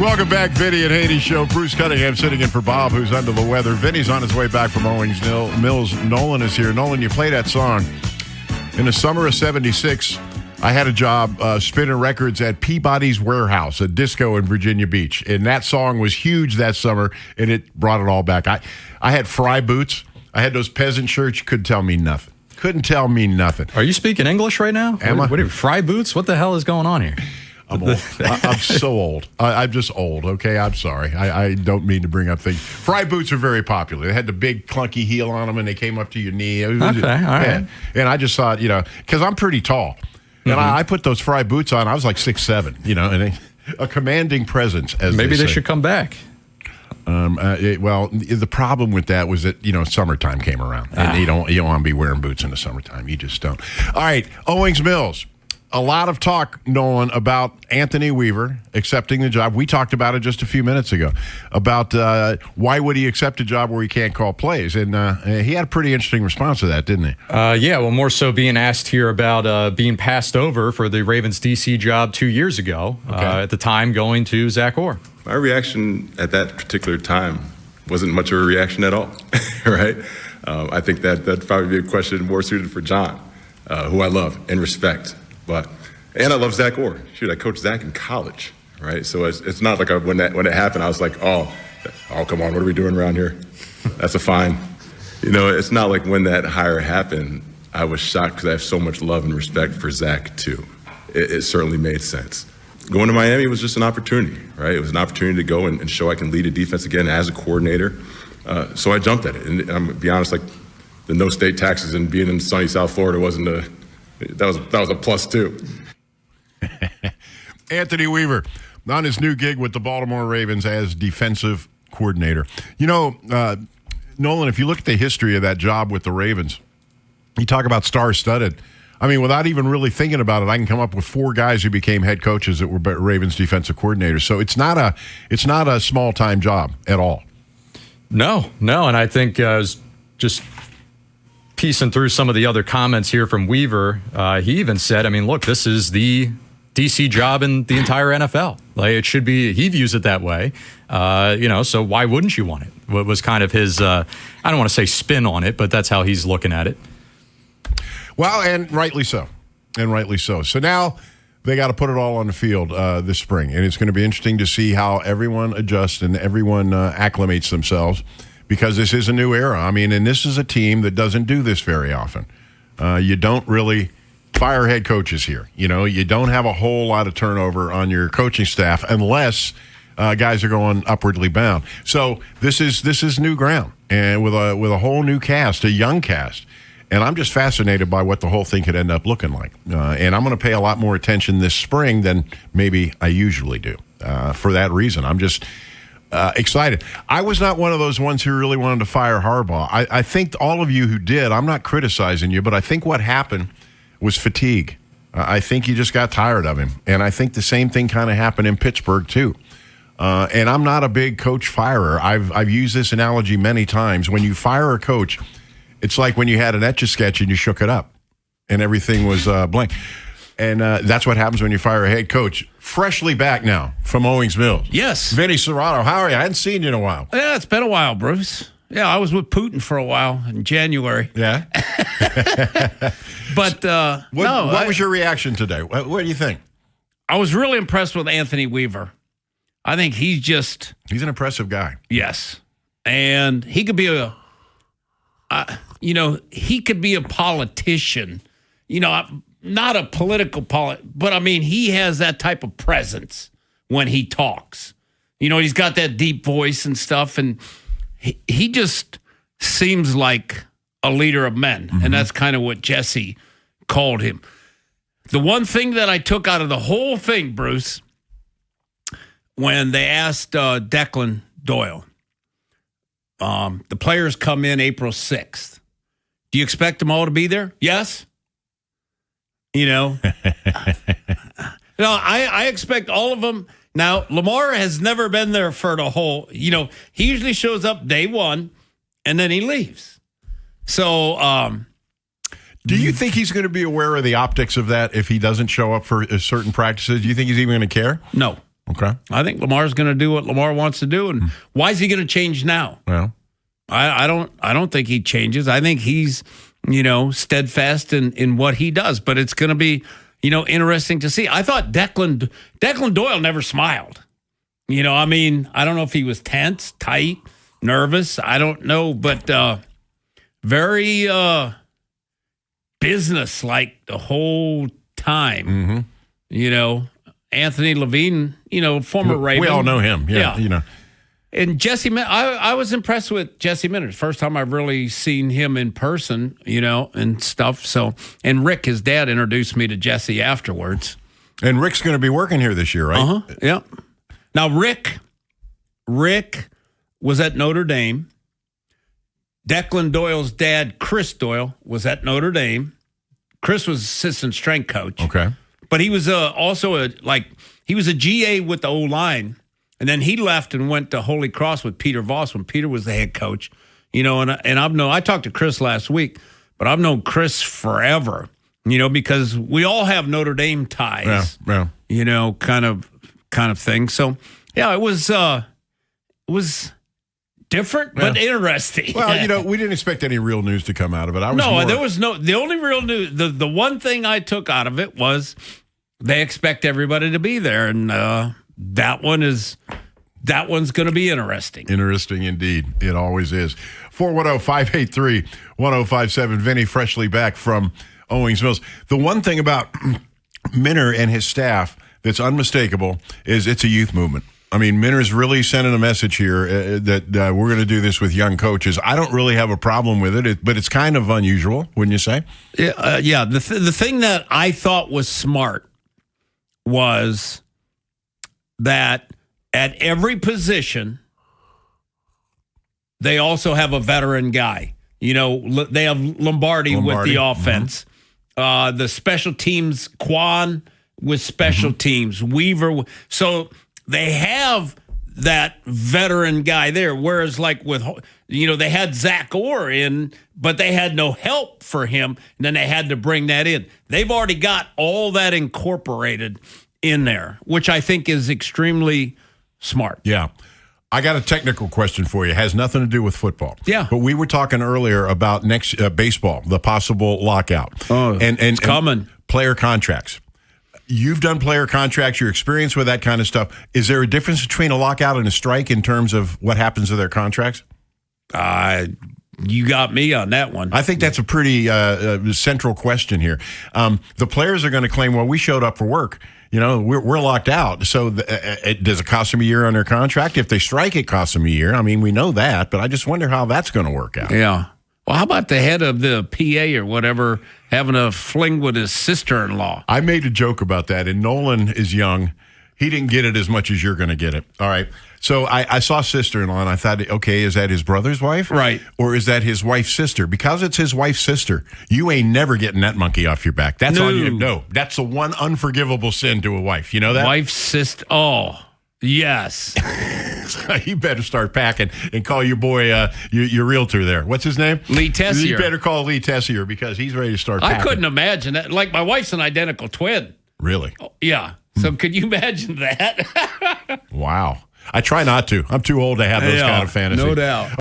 Welcome back, Vinny and Haynie Show. Bruce Cunningham sitting in for Bob, who's under the weather. Vinny's on his way back from Owings Mills. Nolan is here. Nolan, you play that song. In the summer of 76, I had a job spinning records at Peabody's Warehouse, a disco in Virginia Beach. And that song was huge that summer, and it brought it all back. I had fry boots. I had those peasant shirts. You couldn't tell me nothing. Couldn't tell me nothing. Are you speaking English right now? Am I? What are you, fry boots? What the hell is going on here? I'm old. I'm so old. I'm just old, okay? I'm sorry. I don't mean to bring up things. Fry boots are very popular. They had the big clunky heel on them, and they came up to your knee. Okay, all right. And I just thought, because I'm pretty tall. And I put those fry boots on. I was like 6'7", and a commanding presence, as Maybe they they say. should come back. The problem with that was that, summertime came around. And you don't want to be wearing boots in the summertime. You just don't. All right, Owings Mills. A lot of talk, Nolan, about Anthony Weaver accepting the job. We talked about it just a few minutes ago, about why would he accept a job where he can't call plays. And he had a pretty interesting response to that, didn't he? More so being asked here about being passed over for the Ravens DC job 2 years ago, at the time going to Zach Orr. My reaction at that particular time wasn't much of a reaction at all, right? I think that'd probably be a question more suited for John, who I love and respect. And I love Zach Orr. Shoot, I coached Zach in college, right? So it's not like when it happened, I was like, oh, come on, what are we doing around here? That's a fine. It's not like when that hire happened, I was shocked because I have so much love and respect for Zach too. It certainly made sense. Going to Miami was just an opportunity, right? It was an opportunity to go and show I can lead a defense again as a coordinator. So I jumped at it. And I'm going to be honest, like the no state taxes and being in sunny South Florida that was a plus too. Anthony Weaver on his new gig with the Baltimore Ravens as defensive coordinator. Nolan, if you look at the history of that job with the Ravens, you talk about star-studded. I mean, without even really thinking about it, I can come up with 4 guys who became head coaches that were Ravens defensive coordinators. So it's not a small-time job at all. No, and I think I was just piecing through some of the other comments here from Weaver. He even said, look, this is the DC job in the entire NFL. Like, it should be, he views it that way. So why wouldn't you want it? What was kind of his, I don't want to say spin on it, but that's how he's looking at it. Well, and rightly so. So now they got to put it all on the field this spring. And it's going to be interesting to see how everyone adjusts and everyone acclimates themselves, because this is a new era. And this is a team that doesn't do this very often. You don't really fire head coaches here. You don't have a whole lot of turnover on your coaching staff unless guys are going upwardly bound. So this is new ground, and with a whole new cast, a young cast. And I'm just fascinated by what the whole thing could end up looking like. And I'm going to pay a lot more attention this spring than maybe I usually do. For that reason, I'm just excited. I was not one of those ones who really wanted to fire Harbaugh. I think all of you who did, I'm not criticizing you, but I think what happened was fatigue. I think you just got tired of him. And I think the same thing kind of happened in Pittsburgh too. And I'm not a big coach firer. I've used this analogy many times. When you fire a coach, it's like when you had an Etch-a-Sketch and you shook it up and everything was blank. And that's what happens when you fire a head coach. Freshly back now from Owings Mills. Yes. Vinny Cerrato, how are you? I hadn't seen you in a while. Yeah, it's been a while, Bruce. Yeah, I was with Putin for a while in January. Yeah? But what was your reaction today? What do you think? I was really impressed with Anthony Weaver. I think he's an impressive guy. Yes. And he could be he could be a politician. Not a political but he has that type of presence when he talks. He's got that deep voice and stuff, and he just seems like a leader of men, and that's kind of what Jesse called him. The one thing that I took out of the whole thing, Bruce, when they asked Declan Doyle, the players come in April 6th. Do you expect them all to be there? Yes. No, I expect all of them. Now, Lamar has never been there for the whole, he usually shows up day one and then he leaves. So, do you think he's going to be aware of the optics of that if he doesn't show up for certain practices? Do you think he's even going to care? No. Okay. I think Lamar's going to do what Lamar wants to do, and why is he going to change now? Well, I don't think he changes. I think he's, steadfast in what he does, but it's going to be, interesting to see. I thought Declan Doyle never smiled. I don't know if he was tense, tight, nervous. I don't know, but very business-like the whole time. Anthony Levine, former Raven. we all know him. Yeah. And Jesse, I was impressed with Jesse Minter. First time I've really seen him in person, and stuff. So, and Rick, his dad, introduced me to Jesse afterwards. And Rick's going to be working here this year, right? Yeah. Now, Rick was at Notre Dame. Declan Doyle's dad, Chris Doyle, was at Notre Dame. Chris was assistant strength coach. Okay. But he was also he was a GA with the O-line. And then he left and went to Holy Cross with Peter Voss when Peter was the head coach. And I talked to Chris last week, but I've known Chris forever, because we all have Notre Dame ties. Yeah. Kind of thing. So, yeah, it was different but interesting. Well, we didn't expect any real news to come out of it. There was no. The only real news, the one thing I took out of it was they expect everybody to be there, and that one's going to be interesting. Interesting indeed. It always is. 410-583-1057. Vinny, freshly back from Owings Mills. The one thing about Minter and his staff that's unmistakable is it's a youth movement. I mean, Minter's really sending a message here that we're going to do this with young coaches. I don't really have a problem with it, but it's kind of unusual, wouldn't you say? Yeah. The thing that I thought was smart was that at every position, they also have a veteran guy. They have Lombardi with the offense. Mm-hmm. The special teams, Quan with special teams, Weaver. So they have that veteran guy there. Whereas they had Zach Orr in, but they had no help for him. And then they had to bring that in. They've already got all that incorporated in there, which I think is extremely smart. Yeah. I got a technical question for you. It has nothing to do with football. Yeah. But we were talking earlier about next baseball, the possible lockout. Oh, it's coming. And player contracts. You've done player contracts. You're experienced with that kind of stuff. Is there a difference between a lockout and a strike in terms of what happens to their contracts? You got me on that one. I think that's a pretty central question here. The players are going to claim, well, we showed up for work. We're locked out. So does it cost them a year on their contract? If they strike, it costs them a year. I mean, we know that, but I just wonder how that's going to work out. Yeah. Well, how about the head of the PA or whatever having a fling with his sister-in-law? I made a joke about that, and Nolan is young. He didn't get it as much as you're going to get it. All right. So I saw sister-in-law, and I thought, okay, is that his brother's wife? Right. Or is that his wife's sister? Because it's his wife's sister, you ain't never getting that monkey off your back. That's on you. No, that's the one unforgivable sin to a wife. You know that? Wife's sister. Oh, yes. You better start packing and call your boy, your realtor there. What's his name? Lee Tessier. You better call Lee Tessier because he's ready to start packing. I couldn't imagine that. Like, my wife's an identical twin. Really? Oh, yeah. So could you imagine that? Wow. I try not to. I'm too old to have those kind of fantasies. No doubt.